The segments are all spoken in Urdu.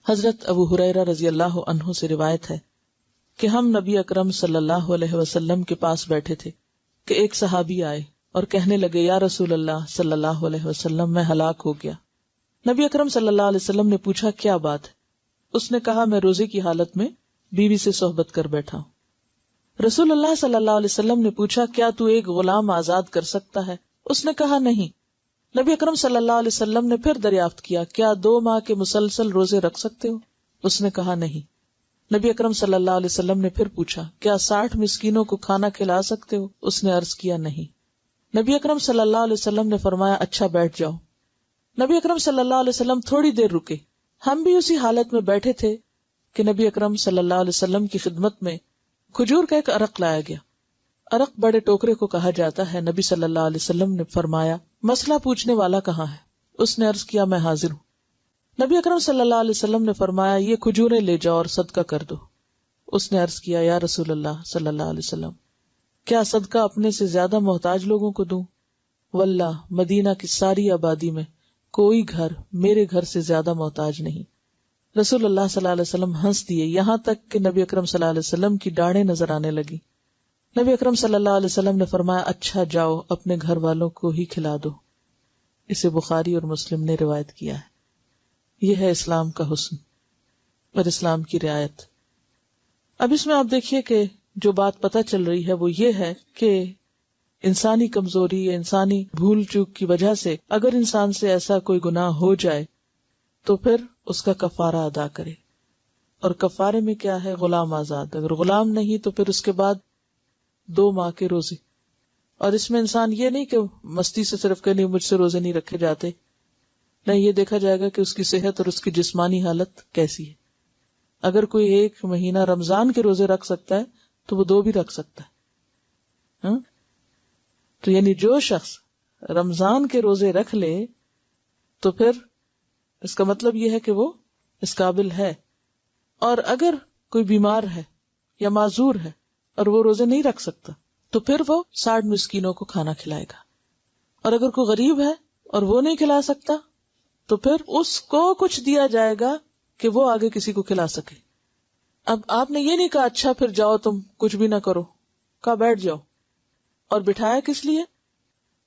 حضرت ابو ہریرہ رضی اللہ عنہ سے روایت ہے کہ ہم نبی اکرم صلی اللہ علیہ وسلم کے پاس بیٹھے تھے کہ ایک صحابی آئے اور کہنے لگے یا رسول اللہ صلی اللہ علیہ وسلم میں ہلاک ہو گیا۔ نبی اکرم صلی اللہ علیہ وسلم نے پوچھا کیا بات ہے؟ اس نے کہا میں روزے کی حالت میں بیوی سے صحبت کر بیٹھا ہوں۔ رسول اللہ صلی اللہ علیہ وسلم نے پوچھا کیا تو ایک غلام آزاد کر سکتا ہے؟ اس نے کہا نہیں۔ نبی اکرم صلی اللہ علیہ وسلم نے پھر دریافت کیا کیا 2 ماہ کے مسلسل روزے رکھ سکتے ہو؟ اس نے کہا نہیں۔ نبی اکرم صلی اللہ علیہ وسلم نے پھر پوچھا کیا 60 مسکینوں کو کھانا کھلا سکتے ہو؟ اس نے عرض کیا نہیں۔ نبی اکرم صلی اللہ علیہ وسلم نے فرمایا اچھا بیٹھ جاؤ۔ نبی اکرم صلی اللہ علیہ وسلم تھوڑی دیر رکے۔ ہم بھی اسی حالت میں بیٹھے تھے کہ نبی اکرم صلی اللہ علیہ وسلم کی خدمت میں کھجور کا ایک عرق لایا گیا۔ عرق بڑے ٹوکرے کو کہا جاتا ہے۔ نبی صلی اللہ علیہ وسلم نے فرمایا مسئلہ پوچھنے والا کہاں ہے؟ اس نے عرض کیا میں حاضر ہوں۔ نبی اکرم صلی اللہ علیہ وسلم نے فرمایا یہ کھجوریں لے جاؤ اور صدقہ کر دو۔ اس نے عرض کیا یا رسول اللہ صلی اللہ علیہ وسلم کیا صدقہ اپنے سے زیادہ محتاج لوگوں کو دوں؟ واللہ مدینہ کی ساری آبادی میں کوئی گھر میرے گھر سے زیادہ محتاج نہیں۔ رسول اللہ صلی اللہ علیہ وسلم ہنس دیے یہاں تک کہ نبی اکرم صلی اللہ علیہ وسلم کی ڈاڑیں نظر آنے لگی۔ نبی اکرم صلی اللہ علیہ وسلم نے فرمایا اچھا جاؤ اپنے گھر والوں کو ہی کھلا دو۔ اسے بخاری اور مسلم نے روایت کیا ہے۔ یہ ہے اسلام کا حسن اور اسلام کی رعایت۔ اب اس میں آپ دیکھیے کہ جو بات پتہ چل رہی ہے وہ یہ ہے کہ انسانی کمزوری یا انسانی بھول چوک کی وجہ سے اگر انسان سے ایسا کوئی گناہ ہو جائے تو پھر اس کا کفارہ ادا کرے، اور کفارے میں کیا ہے؟ غلام آزاد۔ اگر غلام نہیں تو پھر اس کے بعد 2 ماہ کے روزے۔ اور اس میں انسان یہ نہیں کہ مستی سے صرف کہ نہیں مجھ سے روزے نہیں رکھے جاتے، نہیں، یہ دیکھا جائے گا کہ اس کی صحت اور اس کی جسمانی حالت کیسی ہے۔ اگر کوئی 1 مہینہ رمضان کے روزے رکھ سکتا ہے تو وہ 2 بھی رکھ سکتا ہے۔ تو یعنی جو شخص رمضان کے روزے رکھ لے تو پھر اس کا مطلب یہ ہے کہ وہ اس قابل ہے۔ اور اگر کوئی بیمار ہے یا معذور ہے اور وہ روزے نہیں رکھ سکتا تو پھر وہ 60 مسکینوں کو کھانا کھلائے گا۔ اور اگر کوئی غریب ہے اور وہ نہیں کھلا سکتا تو پھر اس کو کچھ دیا جائے گا کہ وہ آگے کسی کو کھلا سکے۔ اب آپ نے یہ نہیں کہا اچھا پھر جاؤ تم کچھ بھی نہ کرو، کہا بیٹھ جاؤ۔ اور بٹھایا کس لیے؟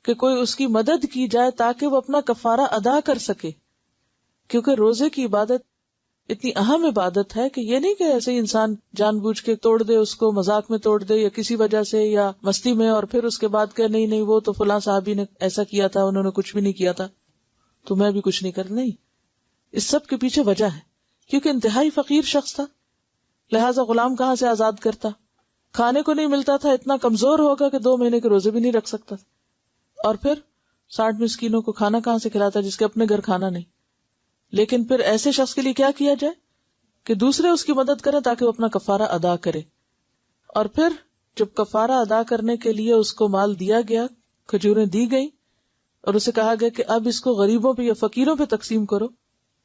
کہ کوئی اس کی مدد کی جائے تاکہ وہ اپنا کفارہ ادا کر سکے، کیونکہ روزے کی عبادت اتنی اہم عبادت ہے کہ یہ نہیں کہ ایسے ہی انسان جان بوجھ کے توڑ دے، اس کو مذاق میں توڑ دے یا کسی وجہ سے یا مستی میں، اور پھر اس کے بعد کہ نہیں وہ تو فلاں صحابی نے ایسا کیا تھا، انہوں نے کچھ بھی نہیں کیا تھا تو میں بھی کچھ نہیں کر۔ نہیں، اس سب کے پیچھے وجہ ہے، کیونکہ انتہائی فقیر شخص تھا، لہٰذا غلام کہاں سے آزاد کرتا؟ کھانے کو نہیں ملتا تھا، اتنا کمزور ہوگا کہ 2 مہینے کے روزے بھی نہیں رکھ سکتا تھا، اور پھر 60 مسکینوں کو کھانا کہاں سے کھلاتا جس کے اپنے گھر کھانا نہیں۔ لیکن پھر ایسے شخص کے لیے کیا کیا جائے کہ دوسرے اس کی مدد کریں تاکہ وہ اپنا کفارہ ادا کرے۔ اور پھر جب کفارہ ادا کرنے کے لیے اس کو مال دیا گیا، کھجوریں دی گئیں، اور اسے کہا گیا کہ اب اس کو غریبوں پہ یا فقیروں پہ تقسیم کرو،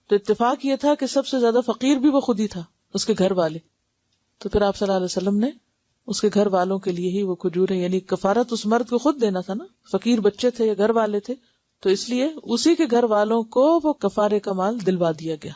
تو اتفاق یہ تھا کہ سب سے زیادہ فقیر بھی وہ خود ہی تھا، اس کے گھر والے۔ تو پھر آپ صلی اللہ علیہ وسلم نے اس کے گھر والوں کے لیے ہی وہ کھجوریں، یعنی کفارت اس مرد کو خود دینا تھا نا، فقیر بچے تھے یا گھر والے تھے، تو اس لیے اسی کے گھر والوں کو وہ کفارے کا مال دلوا دیا گیا۔